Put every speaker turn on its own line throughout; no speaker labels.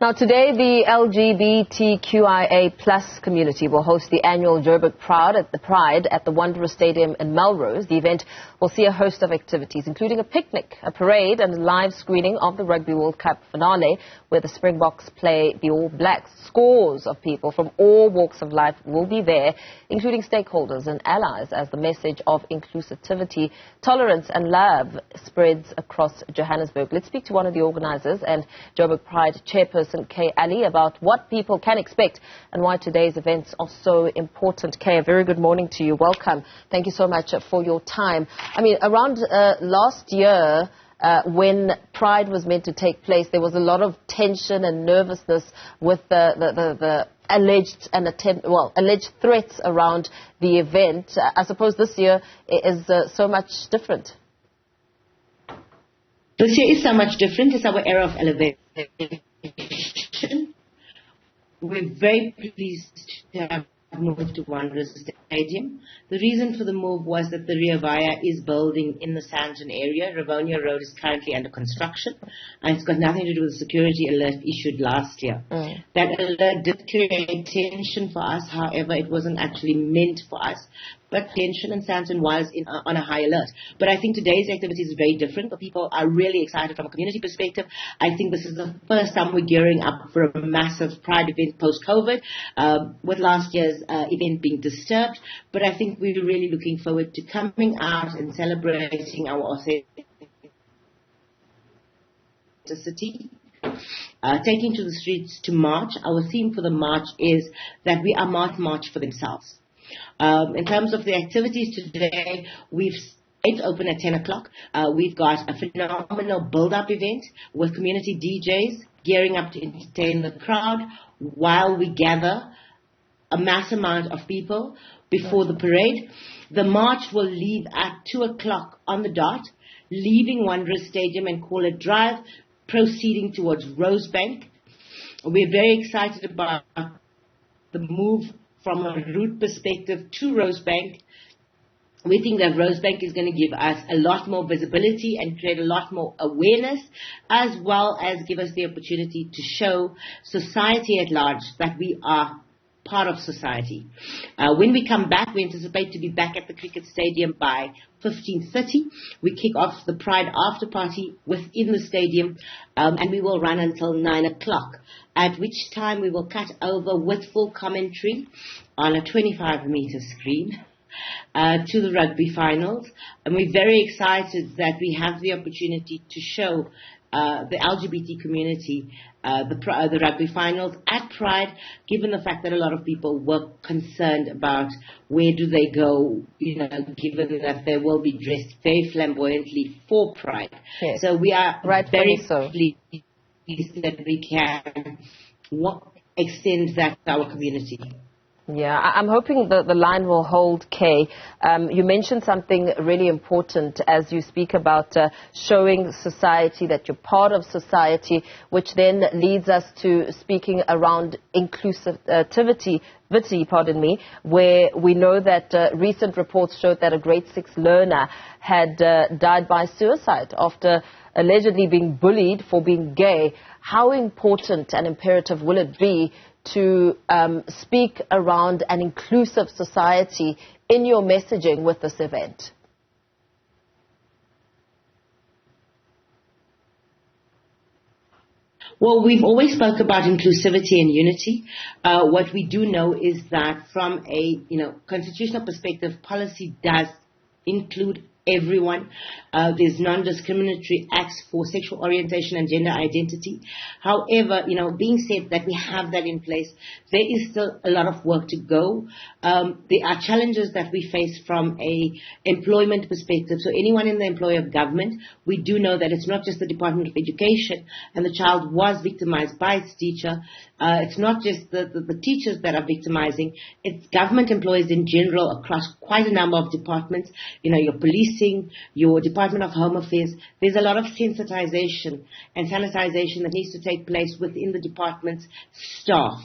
Now, today, the LGBTQIA plus community will host the annual Joburg Pride at the Wanderers Stadium in Melrose. The event will see a host of activities, including a picnic, a parade, and a live screening of the Rugby World Cup finale, where the Springboks play the All Blacks. Scores of people from all walks of life will be there, including stakeholders and allies, as the message of inclusivity, tolerance, and love spreads across Johannesburg. Let's speak to one of the organisers and Joburg Pride chairperson, Kay Ali, about what people can expect and why today's events are so important. Kay, a very good morning to you. Welcome. Thank you so much for your time. I mean, around last year, when Pride was meant to take place, there was a lot of tension and nervousness with the alleged threats around the event. I suppose this year is so much different.
This year is so much different. It's our era of elevation. We're very pleased to have moved to Wanderers Stadium. The reason for the move was that the Rio Vaya is building in the Sandton area. Rivonia Road is currently under construction, and it's got nothing to do with the security alert issued last year. That alert did create tension for us. However, it wasn't actually meant for us. But tension in Sandton was on a high alert. But I think today's activity is very different. But people are really excited from a community perspective. I think this is the first time we're gearing up for a massive Pride event post-COVID, with last year's event being disturbed. But I think we're really looking forward to coming out and celebrating our authenticity. Taking to the streets to march. Our theme for the march is that we are march for themselves. In terms of the activities today, it's open at 10 o'clock. We've got a phenomenal build-up event with community DJs gearing up to entertain the crowd while we gather a mass amount of people before the parade. The march will leave at 2 o'clock on the dot, leaving Wanderers Stadium and Call Drive, proceeding towards Rosebank. We're very excited about the move from a route perspective to Rosebank. We think that Rosebank is going to give us a lot more visibility and create a lot more awareness, as well as give us the opportunity to show society at large that we are part of society. When we come back, we anticipate to be back at the cricket stadium by 15:30. We kick off the Pride after party within the stadium, and we will run until 9 o'clock, at which time we will cut over with full commentary on a 25-meter screen to the rugby finals. And we're very excited that we have the opportunity to show the LGBT community the rugby finals at Pride, given the fact that a lot of people were concerned about where do they go, given that they will be dressed very flamboyantly for Pride.
Yes.
So we are very
so
pleased that we can extend that to our community.
Yeah, I'm hoping that the line will hold, Kay. You mentioned something really important as you speak about showing society that you're part of society, which then leads us to speaking around inclusivity, where we know that recent reports showed that a grade 6 learner had died by suicide after allegedly being bullied for being gay. How important and imperative will it be to speak around an inclusive society in your messaging with this event?
Well, we've always spoke about inclusivity and unity. What we do know is that from a constitutional perspective, policy does include everyone. There's non-discriminatory acts for sexual orientation and gender identity. However, being said that we have that in place, there is still a lot of work to go. There are challenges that we face from a employment perspective. So anyone in the employ of government, we do know that it's not just the Department of Education and the child was victimized by its teacher. It's not just the teachers that are victimizing. It's government employees in general across quite a number of departments. Your policing, your Department of Home Affairs. There's a lot of sensitization and sanitization that needs to take place within the department's staff.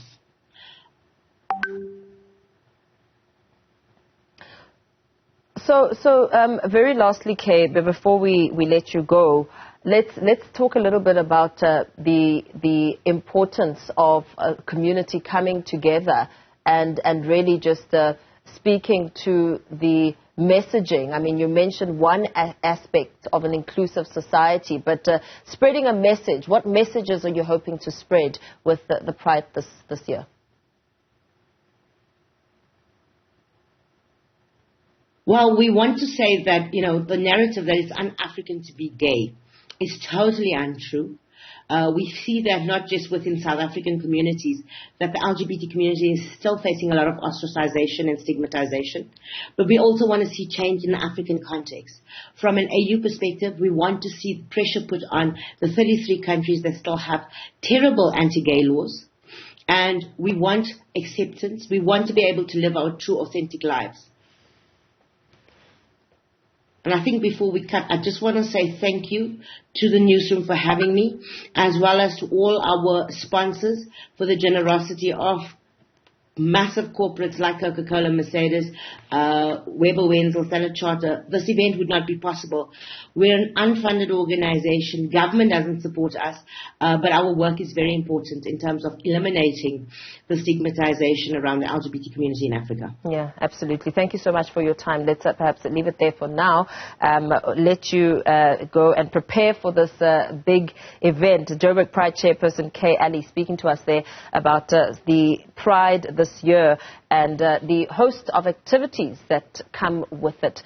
So very lastly, Kay, before we let you go, Let's talk a little bit about the importance of a community coming together and really just speaking to the messaging. I mean, you mentioned one aspect of an inclusive society, but spreading a message. What messages are you hoping to spread with the Pride this year?
Well, we want to say that, the narrative that it's un-African to be gay is totally untrue. We see that not just within South African communities, that the LGBT community is still facing a lot of ostracization and stigmatization. But we also want to see change in the African context. From an AU perspective, we want to see pressure put on the 33 countries that still have terrible anti-gay laws. And we want acceptance. We want to be able to live our true, authentic lives. And I think before we cut, I just want to say thank you to the Newzroom for having me, as well as to all our sponsors for the generosity of massive corporates like Coca-Cola, Mercedes, Weber Wenzel, Standard Charter. This event would not be possible. We're an unfunded organization. Government doesn't support us, but our work is very important in terms of eliminating the stigmatization around the LGBT community in Africa.
Yeah, absolutely. Thank you so much for your time. Let's perhaps leave it there for now. Let you go and prepare for this big event. Joburg Pride chairperson Kay Ali speaking to us there about the Pride this year and the host of activities that come with it.